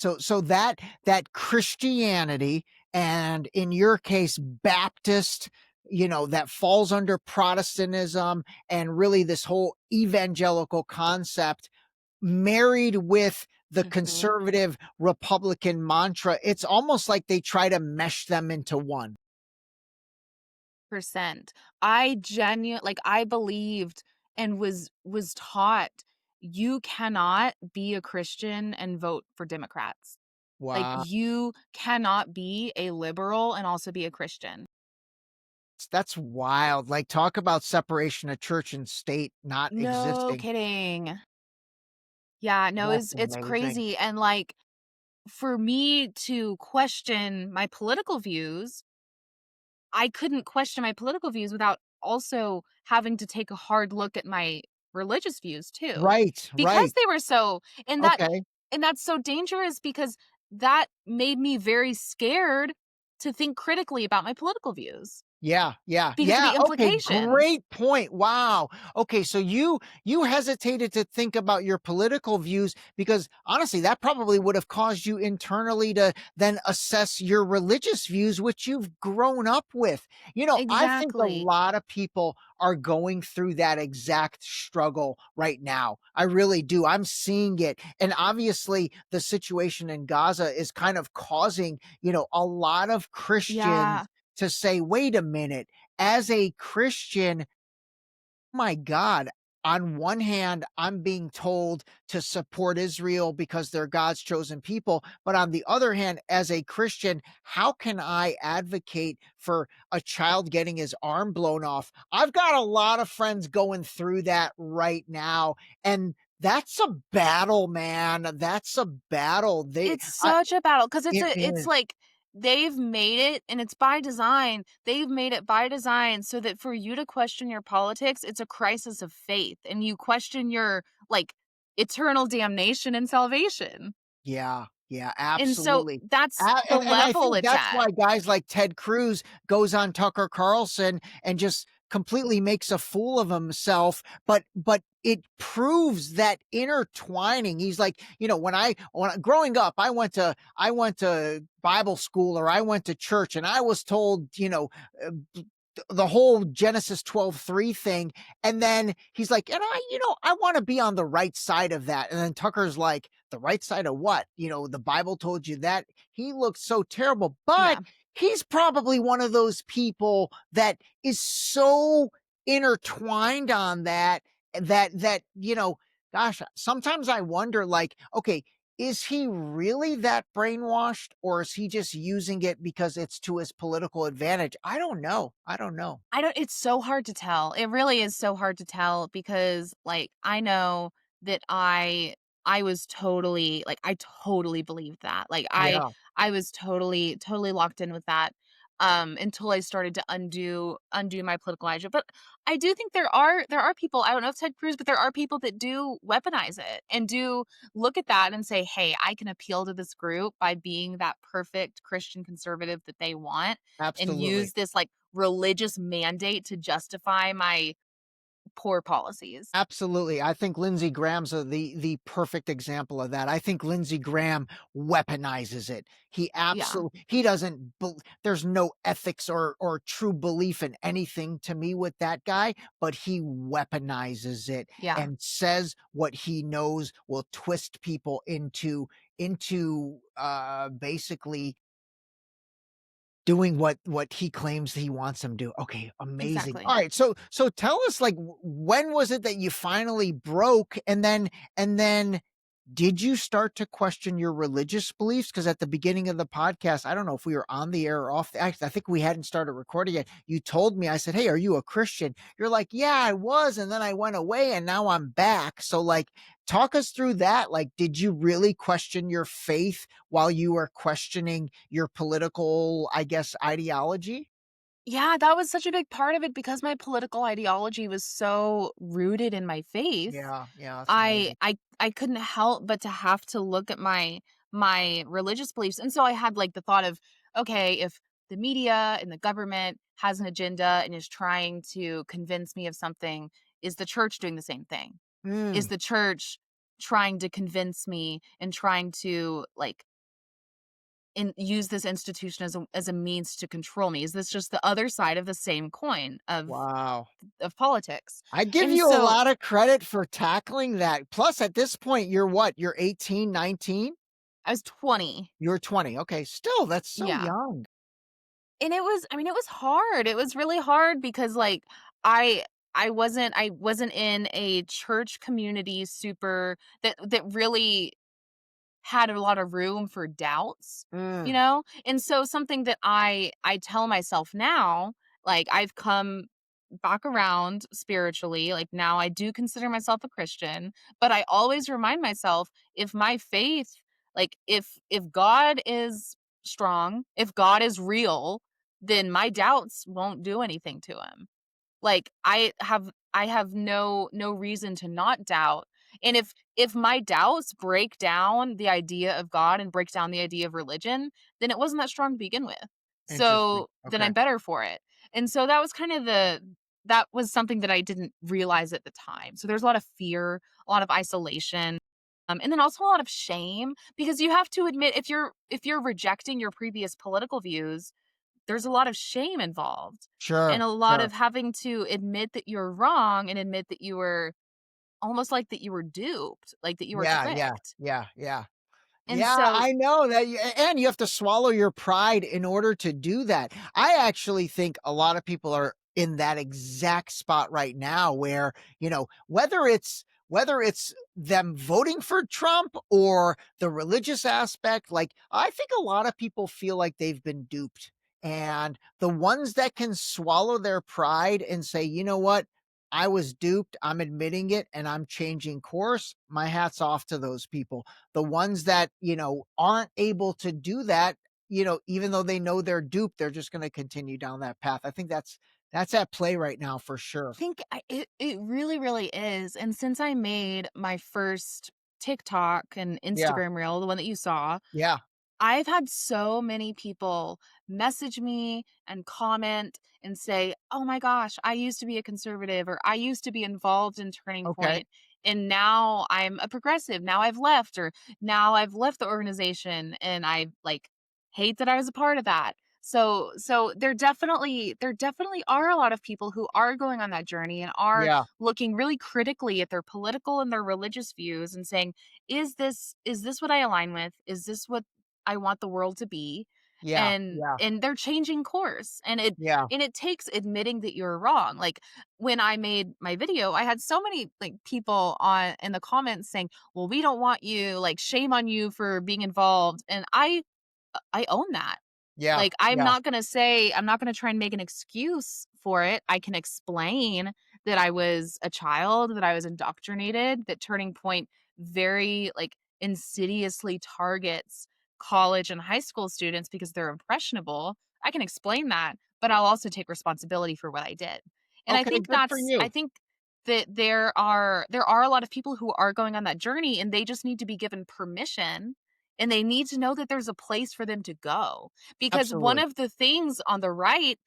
So that Christianity, and in your case, Baptist, that falls under Protestantism, and really this whole evangelical concept married with the Mhm. conservative Republican mantra, it's almost like they try to mesh them into one. Percent. I believed and was taught you cannot be a Christian and vote for Democrats. Like, Wow. you cannot be a liberal and also be a Christian. That's wild. Like, talk about separation of church and state not No existing. kidding. Yeah, no, That's it's amazing. crazy, and, like, for me to question my political views, I couldn't question my political views without also having to take a hard look at my religious views too. Right, Because right. they were so and that Okay. and that's so dangerous because that made me very scared to think critically about my political views Yeah, yeah, because of yeah, the okay, implications. great point, wow. Okay, so you hesitated to think about your political views because, honestly, that probably would have caused you internally to then assess your religious views, which you've grown up with. I think a Exactly. lot of people are going through that exact struggle right now. I really do. I'm seeing it, and obviously, the situation in Gaza is kind of causing, a lot of Yeah. Christians to say, wait a minute, as a Christian, my God, on one hand, I'm being told to support Israel because they're God's chosen people. But on the other hand, as a Christian, how can I advocate for a child getting his arm blown off? I've got a lot of friends going through that right now. And that's a battle, man. That's a battle. It's such a battle because It it's is. like they've made it and it's by design. They've made it by design so that for you to question your politics, it's a crisis of faith and you question your like eternal damnation and salvation. Yeah, yeah, And so absolutely. that's the And I level think it's that's at. why guys like Ted Cruz goes on Tucker Carlson and just completely makes a fool of himself, but it proves that intertwining. He's like, growing up, I went to Bible school, or I went to church, and I was told, uh, the whole Genesis 12:3 thing. And then he's like, and I want to be on the right side of that. And then Tucker's like, the right side of what? The Bible told you that. He looks so terrible, but Yeah. he's probably one of those people that is so intertwined on that, gosh, sometimes I wonder, like, okay, is he really that brainwashed, or is he just using it because it's to his political advantage? I don't know. I don't know. I don't it's so hard to tell. It really is so hard to tell because, like, I know that I was totally like, I totally believed that. Like, Yeah. I was totally locked in with that, until I started to undo my political ideology. But I do think there are people, I don't know if Ted Cruz, but there are people that do weaponize it and do look at that and say, "Hey, I can appeal to this group by being that perfect Christian conservative that they want and Absolutely. use this, like, religious mandate to justify my poor policies." Absolutely. I think Lindsey Graham's the perfect example of that. I think Lindsey Graham weaponizes it. Yeah, He doesn't there's no ethics or true belief in anything to me with that guy, but he weaponizes it yeah, and says what he knows will twist people into basically doing what he claims he wants them to do. Okay, amazing. exactly. Alright, so tell us, like, when was it that you finally broke? And then did you start to question your religious beliefs? Because at the beginning of the podcast, I don't know if we were on the air or off actually, I think we hadn't started recording yet. You told me, I said, "Hey, are you a Christian?" You're like, "Yeah, I was, and then I went away, and now I'm back." So, like, talk us through that. Like, did you really question your faith while you were questioning your political, I guess, ideology? Yeah, that was such a big part of it because my political ideology was so rooted in my faith. Yeah, yeah, that's I amazing. I I couldn't help but to have to look at my religious beliefs, and so I had, like, the thought of, "Okay, if the media and the government has an agenda and is trying to convince me of something, is the church doing the same thing? Is Mm, the church trying to convince me and trying to, like, use this institution as a means to control me? Is this just the other side of the same coin Wow. of politics? I give And you a so lot of credit for tackling that. Plus, at this point, you're what? You're 18, 19. I was 20. You're 20. Okay, still, that's so Yeah. young. And it was, I mean, it was hard. It was really hard because like I I wasn't in a church community super that really had a lot of room for doubts, you Mm, know? And so something that I tell myself now, like I've come back around spiritually, like now I do consider myself a Christian, but I always remind myself if my faith, like if God is strong, if God is real, then my doubts won't do anything to him. Like, I have no reason to not doubt, and if my doubts break down the idea of God and break down the idea of religion, then it wasn't that strong to begin with. interesting. So, then Okay. I'm better for it. And so that was kind of that was something that I didn't realize at the time. So there's a lot of fear, a lot of isolation, and then also a lot of shame because you have to admit if you're rejecting your previous political views, there's a lot of shame involved and Sure, a lot sure. of having to admit that you're wrong and admit that you were almost like that you were duped, like that you were Yeah, yeah, tricked. yeah, yeah. And Yeah, so I know that and you have to swallow your pride in order to do that. I actually think a lot of people are in that exact spot right now where, whether it's them voting for Trump or the religious aspect, like I think a lot of people feel like they've been duped. And the ones that can swallow their pride and say, "You know what? I was duped. I'm admitting it and I'm changing course." My hat's off to those people. The ones that, aren't able to do that, even though they know they're duped, they're just going to continue down that path. I think that's at play right now for I sure. think it really, really is. And since I made my first TikTok and Yeah. Instagram reel, the one that you saw, Yeah. I've had so many people message me and comment and say, "Oh my gosh, I used to be a conservative or I used to be involved in Turning Okay. Point and now I'm a progressive. Now I've left or now I've left the organization and I like hate that I was a part of that." So there definitely are a lot of people who are going on that journey and are Yeah. looking really critically at their political and their religious views and saying, is this what I align with? Is this what I want the world to be, Yeah. and Yeah. and they're changing course, and it Yeah. and it takes admitting that you're wrong. Like, when I made my video, I had so many, like, people on in the comments saying, "Well, we don't want you, like, shame on you for being involved," and I own that. Yeah. Like, I'm Yeah. not gonna say I'm not gonna try and make an excuse for it. I can explain that I was a child, that I was indoctrinated, that Turning Point very, like, insidiously targets college and high school students because they're impressionable. I can explain that, but I'll also take responsibility for what I did. And Okay, good for I you. think that there are a lot of people who are going on that journey, and they just need to be given permission, and they need to know that there's a place for them to go. Because one Absolutely. of the things on the right,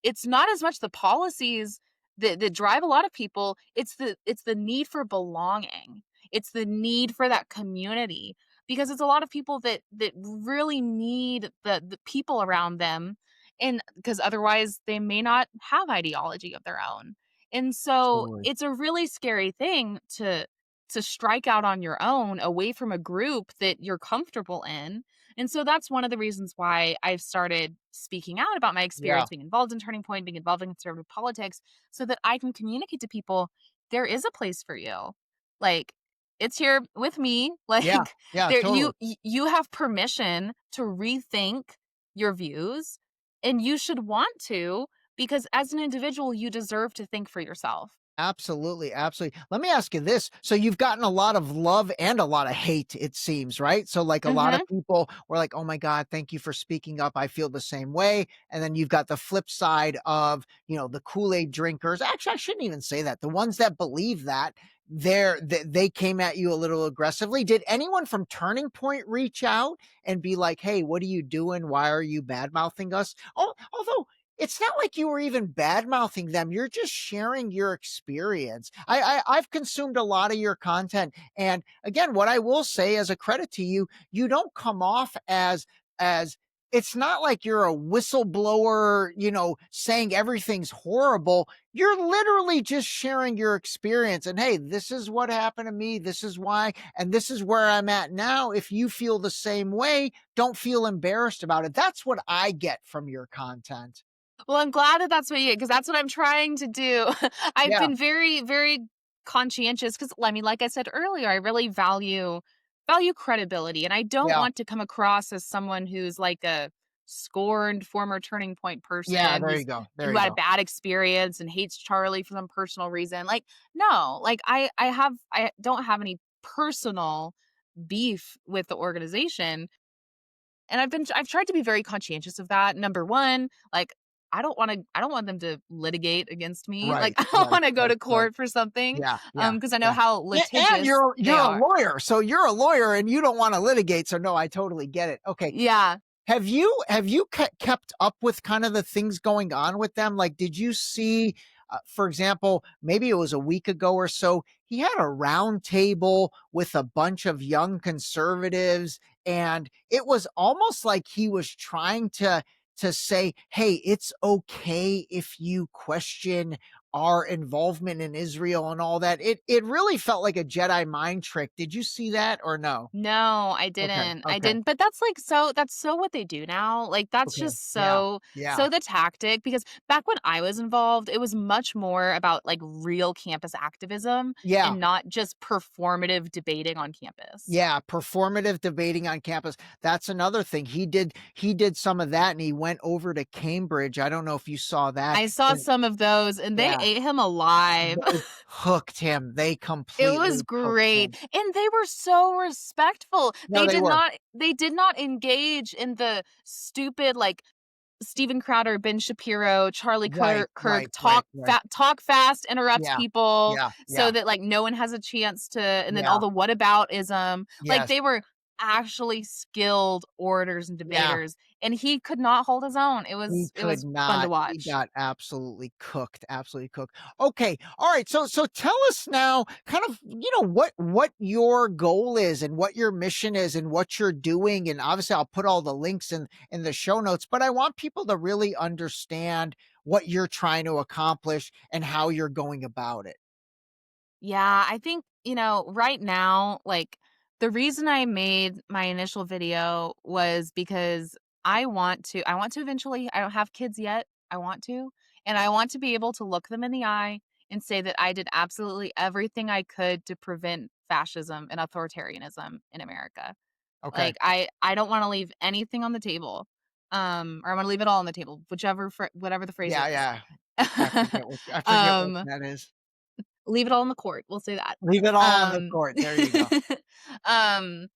it's not as much the policies that drive a lot of people, it's the need for belonging. It's the need for that community because it's a lot of people that really need the people around them, and because otherwise they may not have ideology of their own. And so Absolutely. it's a really scary thing to strike out on your own away from a group that you're comfortable in. And so that's one of the reasons why I've started speaking out about my Yeah. experience being involved in Turning Point, being involved in conservative politics, so that I can communicate to people there is a place for you. Like, it's here with me. Yeah. Like, Yeah, there totally. you have permission to rethink your views, and you should want to, because as an individual you deserve to think for yourself. Absolutely, absolutely. Let me ask you this. So you've gotten a lot of love and a lot of hate, it seems, right? So like a lot of Mhm. people were like, "Oh my God, thank you for speaking up. I feel the same way." And then you've got the flip side of, the Kool-Aid drinkers. Actually, I shouldn't even say that. The ones that believe that they came at you a little aggressively. Did anyone from Turning Point reach out and be like, "Hey, what are you doing? Why are you bad mouthing us?" Although it's not like you were even bad mouthing them. You're just sharing your experience. I've consumed a lot of your content. And again, what I will say as a credit to you, you don't come off as it's not like you're a whistleblower, saying everything's horrible. You're literally just sharing your experience and, "Hey, this is what happened to me. This is why, and this is where I'm at now. If you feel the same way, don't feel embarrassed about it." That's what I get from your content. Well, I'm glad that that's what you, because that's what I'm trying to do. I've Yeah, been very, very conscientious because, I mean, like I said earlier, I really value credibility, and I don't yeah, want to come across as someone who's like a scorned former Turning Point yeah, person there you go, there who you had a go. bad experience and hates Charlie for some personal reason. Like, no, like I don't have any personal beef with the organization, and I've tried to be very conscientious of that. Number 1, like, I don't want them to litigate against me. Like, Right, I don't right, wanna go right, to right. court for something, Yeah, yeah, because I know yeah. how And litigious you're they a are. lawyer, so you're a lawyer and you don't wanna litigate, so no, I totally get it. Okay. Yeah. Have you kept up with kind of the things going on with them? Like, did you see, for example, maybe it was a week ago or so, he had a round table with a bunch of young conservatives, and it was almost like he was trying to say, "Hey, it's okay if you question our involvement in Israel and all that." It really felt like a Jedi mind trick. Did you see that or no? No, Okay, I okay, didn't, but that's so what they do now. Like, that's okay. just Yeah, yeah. so the tactic, because back when I was involved, it was much more about, like, real campus activism Yeah, and not just performative debating on campus. yeah, performative debating on campus. That's another thing. He did some of that and he went over to Cambridge. I don't know if you saw that. I saw And some of those, and they yeah, ate him alive. they hooked him. They It was completely hooked great, him. and they were so respectful. No, they were. They did not engage in the stupid, like, Steven Crowder, Ben Shapiro, Charlie Right, Kirk right, right, right. talk fast, interrupt Yeah, people yeah, so yeah, that, like, no one has a chance to, and then all yeah. the whataboutism. Like, Yes. they were actually skilled orators and Yeah. debaters, and he could not hold his own. He It could was fun to not. He watch. got absolutely cooked, absolutely cooked. Okay, alright, so tell us now kind of, what your goal is and what your mission is and what you're doing, and obviously, I'll put all the links in the show notes, but I want people to really understand what you're trying to accomplish and how you're going about it. Yeah, I think, right now, like, the reason I made my initial video was because I want to eventually, I don't have kids yet. I want to, and I want to be able to look them in the eye and say that I did absolutely everything I could to prevent fascism and authoritarianism in America. Okay. Like, I don't want to leave anything on the table. Or I want to leave it all on the table, whatever the phrase Yeah, is. yeah. I forget what um that is. Leave it all in the court, we'll say that. Leave it all on the Um, court, there you go. um,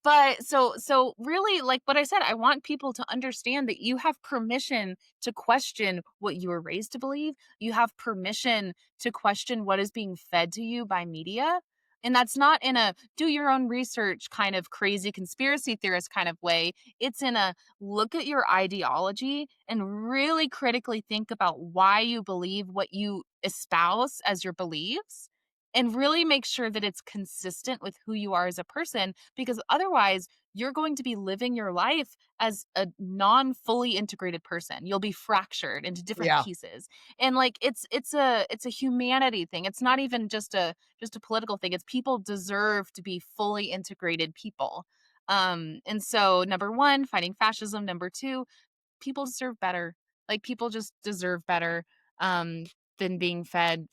but so really, like what I said, I want people to understand that you have permission to question what you were raised to believe. You have permission to question what is being fed to you by media. And that's not in a do your own research kind of crazy conspiracy theorist kind of way. It's in a look at your ideology and really critically think about why you believe what you espouse as your beliefs, and really make sure that it's consistent with who you are as a person, because otherwise you're going to be living your life as a non fully integrated person. You'll be fractured into different Yeah, pieces. And, like, it's a humanity thing. It's not even just a political thing. It's people deserve to be fully integrated people. And so number 1, fighting fascism. Number 2, people deserve better. Like, people just deserve better um than being fed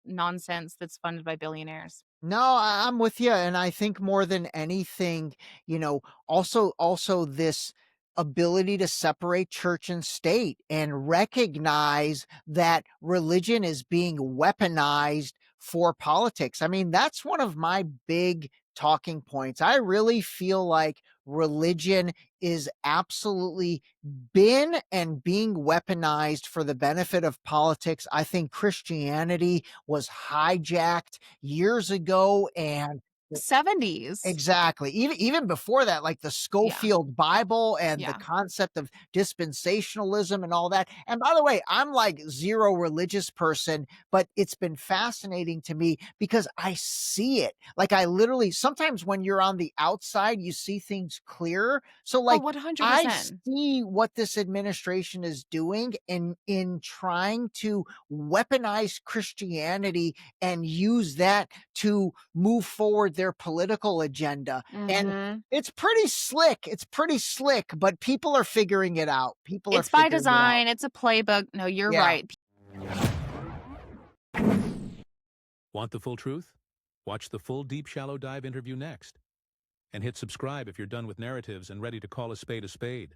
nonsense that's funded by billionaires. no, I'm with you, and I think more than anything, also this ability to separate church and state and recognize that religion is being weaponized for politics. I mean, that's one of my big talking points. I really feel like religion is absolutely been and being weaponized for the benefit of politics. I think Christianity was hijacked years ago, and 70s. Exactly. Even before that, like the Yeah, Schofield Bible and the yeah. concept of dispensationalism and all that. And by the way, I'm like zero religious person, but it's been fascinating to me because I see it. Like I literally sometimes when you're on the outside, you see things clearer. So Oh, like I 100%. see what this administration is doing in trying to weaponize Christianity and use that to move forward their political agenda. And Mhm. it's pretty slick, but people are figuring it out. People are It's by figuring it out. design, it's a playbook. No, you're Yeah. right. Want the full truth? Watch the full Deep Shallow Dive interview next. And hit subscribe if you're done with narratives and ready to call a spade a spade.